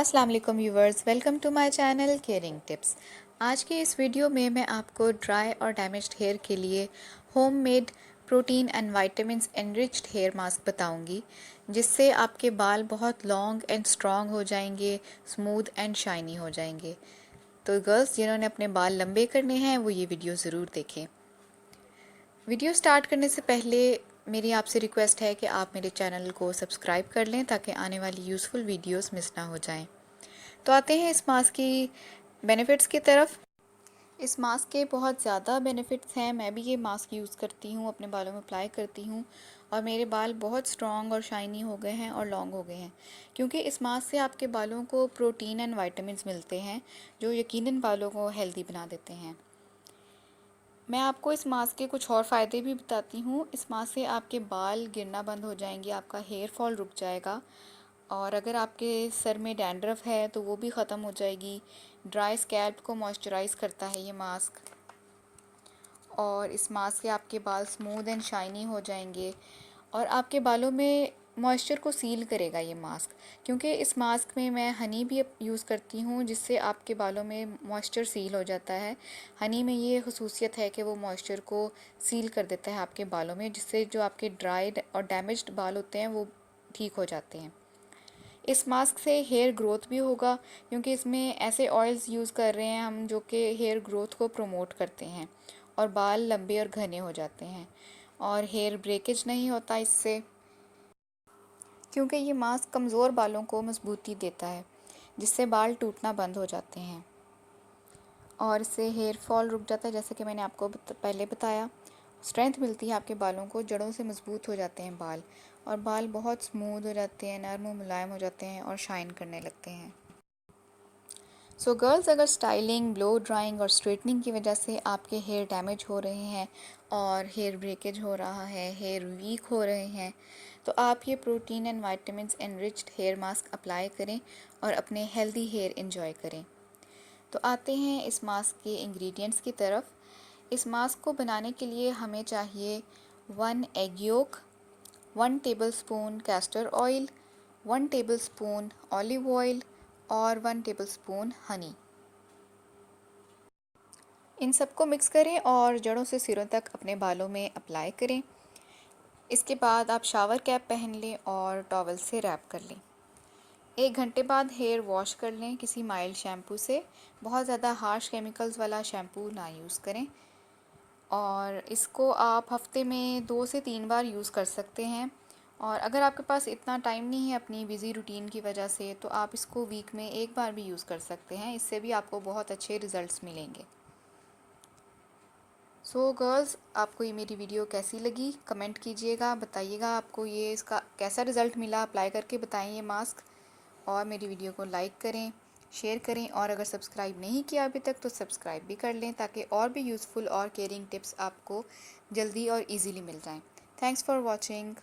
अस्सलाम वालेकुम viewers, welcome to my channel caring tips. आज के इस वीडियो में मैं आपको ड्राई और डैमेज्ड हेयर के लिए homemade protein and vitamins enriched hair mask बताऊंगी, जिससे आपके बाल बहुत लॉन्ग एंड स्ट्रॉन्ग हो जाएंगे, स्मूथ एंड शाइनी हो जाएंगे। तो गर्ल्स जिन्होंने अपने बाल लंबे करने हैं वो ये वीडियो ज़रूर देखें। वीडियो स्टार्ट करने से पहले मेरी आपसे रिक्वेस्ट है कि आप मेरे चैनल को सब्सक्राइब कर लें ताकि आने वाली यूज़फुल वीडियोस मिस ना हो जाएं। तो आते हैं इस मास्क की बेनिफिट्स की तरफ। इस मास्क के बहुत ज़्यादा बेनिफिट्स हैं। मैं भी ये मास्क यूज़ करती हूँ, अपने बालों में अप्लाई करती हूँ और मेरे बाल बहुत स्ट्रॉन्ग और शाइनी हो गए हैं और लॉन्ग हो गए हैं, क्योंकि इस मास्क से आपके बालों को प्रोटीन एंड विटामिन्स मिलते हैं जो यकीनन बालों को हेल्दी बना देते हैं। मैं आपको इस मास्क के कुछ और फ़ायदे भी बताती हूँ। इस मास्क से आपके बाल गिरना बंद हो जाएंगे, आपका हेयर फॉल रुक जाएगा और अगर आपके सर में डैंड्रफ है तो वो भी ख़त्म हो जाएगी। ड्राई स्कैल्प को मॉइस्चराइज़ करता है ये मास्क और इस मास्क से आपके बाल स्मूथ एंड शाइनी हो जाएंगे और आपके बालों में मॉइस्चर को सील करेगा ये मास्क, क्योंकि इस मास्क में मैं हनी भी यूज़ करती हूँ जिससे आपके बालों में मॉइस्चर सील हो जाता है। हनी में ये खसूसियत है कि वो मॉइस्चर को सील कर देता है आपके बालों में, जिससे जो आपके ड्राइड और डैमेज्ड बाल होते हैं वो ठीक हो जाते हैं। इस मास्क से हेयर ग्रोथ भी होगा, क्योंकि इसमें ऐसे ऑयल्स यूज़ कर रहे हैं हम जो कि हेयर ग्रोथ को प्रमोट करते हैं और बाल लंबे और घने हो जाते हैं और हेयर ब्रेकेज नहीं होता इससे, क्योंकि ये मास्क कमज़ोर बालों को मजबूती देता है जिससे बाल टूटना बंद हो जाते हैं और इससे हेयर फॉल रुक जाता है। जैसे कि मैंने आपको पहले बताया, स्ट्रेंथ मिलती है आपके बालों को, जड़ों से मजबूत हो जाते हैं बाल और बाल बहुत स्मूथ हो जाते हैं, नरम और मुलायम हो जाते हैं और शाइन करने लगते हैं। सो गर्ल्स, अगर स्टाइलिंग, ब्लो ड्राइंग और स्ट्रेटनिंग की वजह से आपके हेयर डैमेज हो रहे हैं और हेयर ब्रेकेज हो रहा है, हेयर वीक हो रहे हैं, तो आप ये protein and vitamins enriched hair mask apply करें और अपने हेल्दी हेयर एंजॉय करें। तो आते हैं इस मास्क के इंग्रेडिएंट्स की तरफ। इस मास्क को बनाने के लिए हमें चाहिए 1 egg yolk, 1 tablespoon castor oil, 1 tablespoon olive oil और 1 टेबलस्पून हनी। इन सबको मिक्स करें और जड़ों से सिरों तक अपने बालों में अप्लाई करें। इसके बाद आप शावर कैप पहन लें और टॉवल से रैप कर लें। 1 घंटे बाद हेयर वॉश कर लें किसी माइल्ड शैम्पू से। बहुत ज़्यादा हार्श केमिकल्स वाला शैम्पू ना यूज़ करें और इसको आप हफ्ते में 2 से 3 बार यूज़ कर सकते हैं। और अगर आपके पास इतना टाइम नहीं है अपनी बिज़ी रूटीन की वजह से, तो आप इसको वीक में 1 बार भी यूज़ कर सकते हैं। इससे भी आपको बहुत अच्छे रिज़ल्ट्स मिलेंगे। सो गर्ल्स, आपको ये मेरी वीडियो कैसी लगी कमेंट कीजिएगा, बताइएगा आपको ये इसका कैसा रिज़ल्ट मिला, अप्लाई करके बताएं ये मास्क। और मेरी वीडियो को लाइक करें, शेयर करें और अगर सब्सक्राइब नहीं किया अभी तक तो सब्सक्राइब भी कर लें ताकि और भी यूज़फुल और केयरिंग टिप्स आपको जल्दी और इजीली मिल जाएं। Thanks for watching.